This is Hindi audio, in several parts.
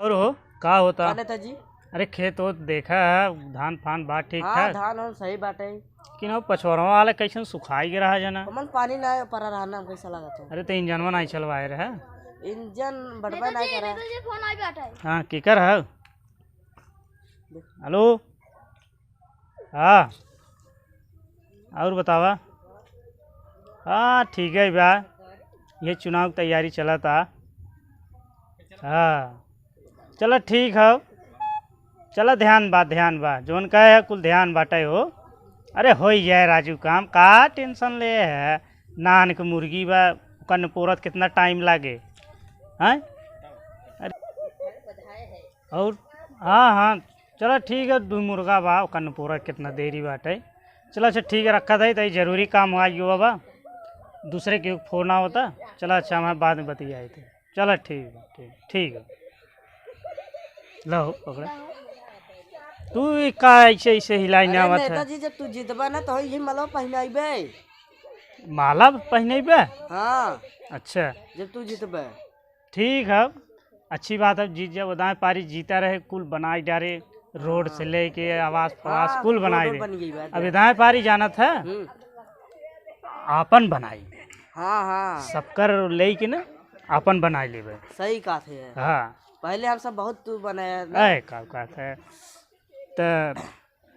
और हो का होता? नेताजी। अरे खेत हो देखा है, धान फान बात ठीक हाँ ठाक। धान और सही बाटे। कि ना पछोरवा वाले कैसे सुखाई गिरा है जना। हमन पानी ना पड़ा रहना हम कैसा लगा था। अरे तो इंजनवा नहीं चलवाए रहे। इंजन बढ़वा नहीं करा। हाँ की कर है? हेलो हाँ और बतावा। हाँ ठीक है बा, ये चुनाव की तैयारी चला था। हाँ चलो ठीक है, चलो ध्यान बा जोन कहे है कुल ध्यान बाटे हो। अरे हो ही जाए राजू काम, का टेंशन ले है। नान के मुर्गी बा कन्न पोरत कितना टाइम लागे हैं। अरे और हाँ हाँ चलो ठीक है, दू मुर्गा बा कन्न पोरत कितना देरी बाटे। चलो अच्छा ठीक है रखा था, तो जरूरी काम हुआ यो बाबा, दूसरे के फोन ना होता। चलो अच्छा हमारे बाद में बतियाए थे। चलो ठीक है ठीक है। लो पकड़े तू का ऐसे ऐसे हिलाई ना आवत है। नेताजी जब तू जीतबा ना तो ये माला पहनाइबे। माला पहनेबे? हाँ अच्छा जब तू जीतबे। ठीक है, अच्छी बात है। जीत जब उदाए पारी जीता रहे कुल बनाई डारे, रोड से लेके आवास प्रवास कुल बनाई दे। अब इदाए पारी जाना था आपन बनाई। हाँ हाँ सबकर ले के ना आपन बनाई लेबे। सही कहा थे। हाँ पहले हम सब बहुत तू बनाया। ऐ का है तो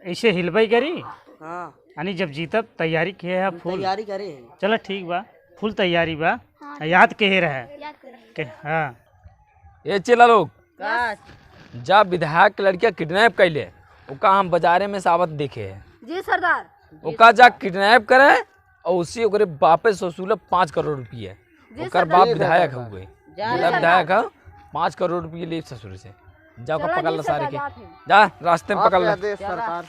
ऐसे हिलबई करी। हाँ यानी जब जीतब तैयारी किए है फुल। तैयारी करे। चलो ठीक बा, फुल तैयारी बा। हाँ। याद के रहे के हाँ। ये चला लोग का जब विधायक के लड़किया किडनैप कैले ओका हम बाजारे में सावत देखे है। जी सरदार। ओका जा किडनैप करे और उसी ओकरे बापे से वसूले 5 करोड़ रुपये। ओकर बाप विधायक हुए, विधायक है 5 करोड़ रुपये ले ससुर से। जा ओका पकड़ ला सारे के, जा रास्ते में पकड़ ला। सरकार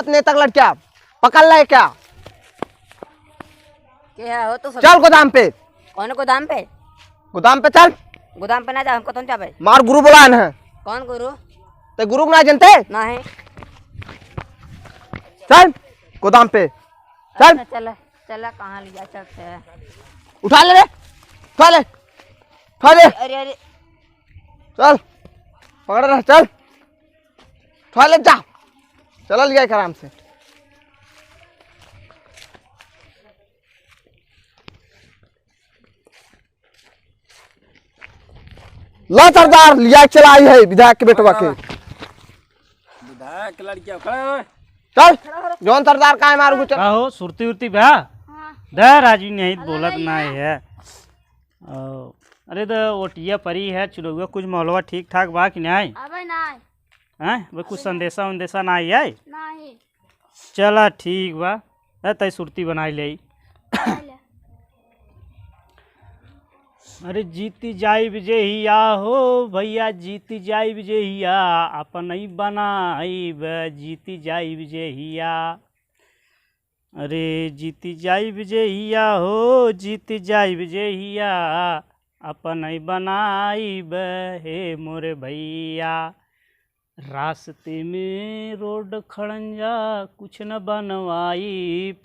नेता का लड़किया पकड़ लाए क्या? क्या हो तो चल गोदाम पे। कौन गोदाम पे? गोदाम पे चल। गोदाम पे ना जा, हमको तो नहीं जाबे। मार गुरु बुलान है। कौन गुरु? ते गुरु को ना जानते? नहीं। चल गोदाम पे चल। चल चल कहाँ लिया चलते हैं। उठा ले रे, उठा ले, उठा ले। अरे अरे चल पकड़ रहा, चल उठा ले, जा चला लिया आराम से। ला सरदार लिया चला आई है विधायक के बेटवा के। विधायक के लड़किया खड़े हो। चल जौन सरदार का है मारू चल। का हो सुरती उरती बा? दे राजू नहीं बोलत नहीं है। अरे तो ओटिया परी है चुलुआ, कुछ मौलवा ठीक ठाक बा कि नहीं? अबे नहीं हैं वो कुछ संदेशा उन्देशा ना आई है? नहीं। चला ठीक बा, तय सुरती बनाई ले। अरे जीती जाई विजयिया हो भैया, जीती जाई विजयिया, अपन ही बनाई जीती जाई विजयिया। अरे जीती जाई विजयिया हो, जीती जाई विजयिया, अपन ही बनाई हे मोरे भैया। रास्ते में रोड खड़ंजा कुछ न बनवाई,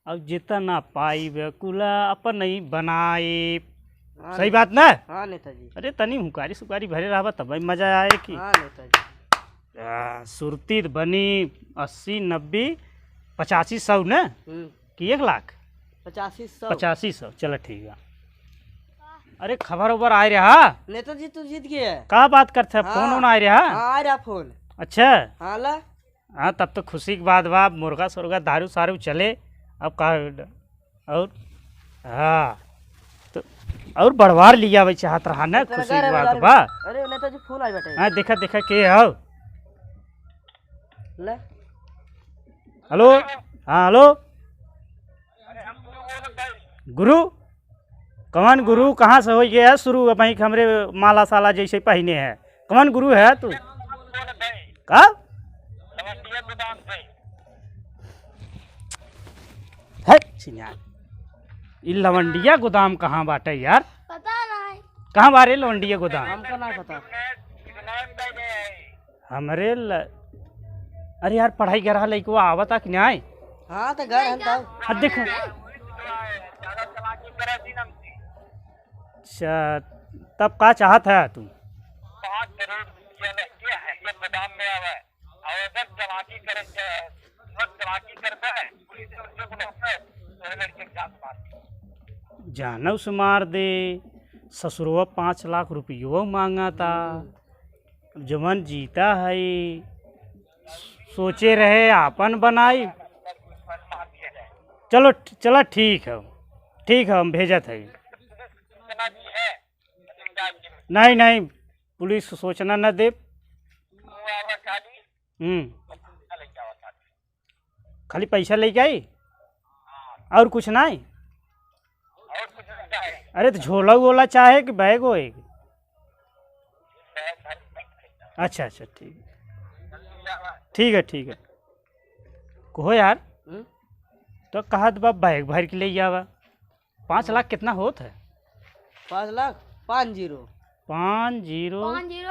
अब जितना पाई कुला अपन ही बनाई। सही बात ना? हाँ नेताजी। अरे तनी हुकारी सुकारी भरे रहा तब मजा आए कि। हाँ नेताजी। सुरती बनी 80 90 85 100 न कि 1 लाख 8500। 8500। चलो ठीक है। अरे खबर उबर आ रहा नेताजी तू जीत गया। का बात करते हाँ। फोन वोन आ रहा? हाँ आ रहा फोन। अच्छा हाँ ला। हाँ तब तो खुशी की बात बा, मुर्गा सुर्गा दारू सारू चले अब का। और हाँ तो और बढ़वार लिया भाई चाहत रहा ना, खुशी की बात बा। अरे नेताजी फोन आई बेटे। हाँ देखा देखा के हो। ले हेलो हाँ हेलो गुरु, कौन गुरु कहाँ से हो गया शुरू? वहीं हमरे माला साला जैसे पहने हैं, कौन गुरु है तू? का है ई लवंडिया गोदाम कहाँ बाटे यार? पता नहीं कहाँ बारे लवंडिया गोदाम? हमको ना पता। हमरे अरे यार पढ़ाई कर रहा लइकवा आवता कि नहीं? हाँ तो घर हम तो। हाँ देख अच्छा, तब का चाहत है तुम? 5 करोड़ रुपया लेके है ये गोदाम में आवे और अगर चलाकी करता है पुलिस ने उसको बुलाता है तो लड़के जान मार जानव से मार दे। ससुरवा 5 लाख रुपयो मांगा था। जमन जीता है सोचे रहे आपन बनाई। चलो चला ठीक है हम भेजत है। सूचना दी है नहीं नहीं पुलिस सोचना न दे। आवा खाली लेके आवा खाली खाली पैसा लेके आई और कुछ नहीं। और कुछ नहीं है अरे तो झोला वोला चाहे कि बैग होएगी? अच्छा ठीक है कहो यार। तो कहा तो बाप बैग भर के ले जावा। 5 लाख कितना होता है? 5 लाख 50 50 5-0